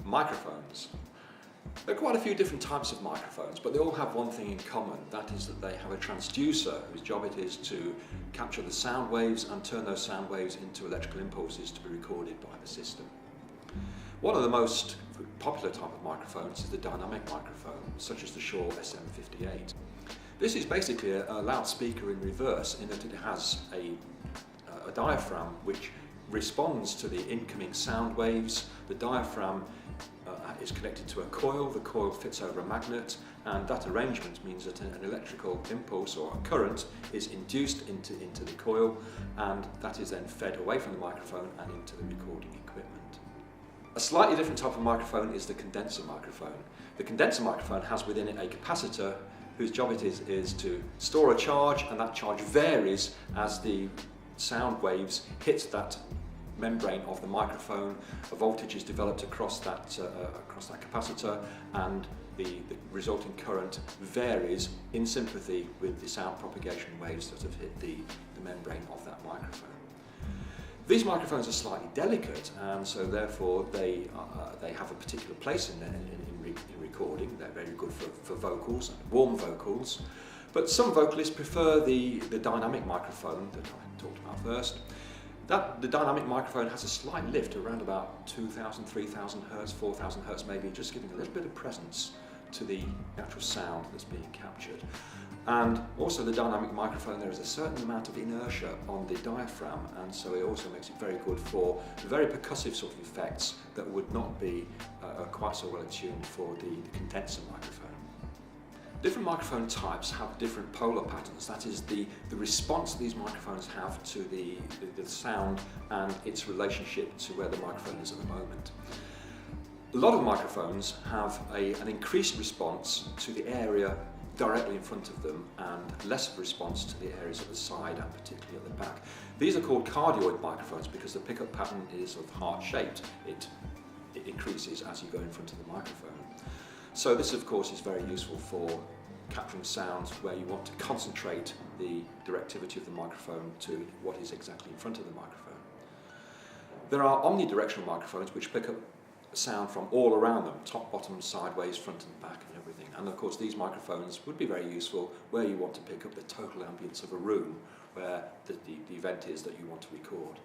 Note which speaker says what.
Speaker 1: Microphones. There are quite a few different types of microphones, but they all have one thing in common. That is that they have a transducer whose job it is to capture the sound waves and turn those sound waves into electrical impulses to be recorded by the system. One of the most popular type of microphones is the dynamic microphone, such as the Shure SM58. This is basically a loudspeaker in reverse, in that it has a diaphragm which responds to the incoming sound waves. The diaphragm is connected to a coil, the coil fits over a magnet, and that arrangement means that an electrical impulse or a current is induced into the coil, and that is then fed away from the microphone and into the recording equipment. A slightly different type of microphone is the condenser microphone. The condenser microphone has within it a capacitor whose job it is to store a charge, and that charge varies as the sound waves hit that membrane of the microphone. A voltage is developed across that capacitor, and the resulting current varies in sympathy with the sound propagation waves that have hit the membrane of that microphone. These microphones are slightly delicate, and so therefore they have a particular place in recording. They're very good for vocals, warm vocals, but some vocalists prefer the dynamic microphone that I talked about first. The dynamic microphone has a slight lift around about 2,000, 3,000 Hertz, 4,000 Hertz maybe, just giving a little bit of presence to the actual sound that's being captured. And also the dynamic microphone, there is a certain amount of inertia on the diaphragm, and so it also makes it very good for the very percussive sort of effects that would not be quite so well attuned for the condenser microphone. Different microphone types have different polar patterns. That is the response these microphones have to the sound and its relationship to where the microphone is at the moment. A lot of microphones have an increased response to the area directly in front of them and less of a response to the areas at the side and particularly at the back. These are called cardioid microphones because the pickup pattern is sort of heart-shaped. It increases as you go in front of the microphone. So this of course is very useful for capturing sounds where you want to concentrate the directivity of the microphone to what is exactly in front of the microphone. There are omnidirectional microphones which pick up sound from all around them, top, bottom, sideways, front and back and everything. And of course these microphones would be very useful where you want to pick up the total ambience of a room where the event is that you want to record.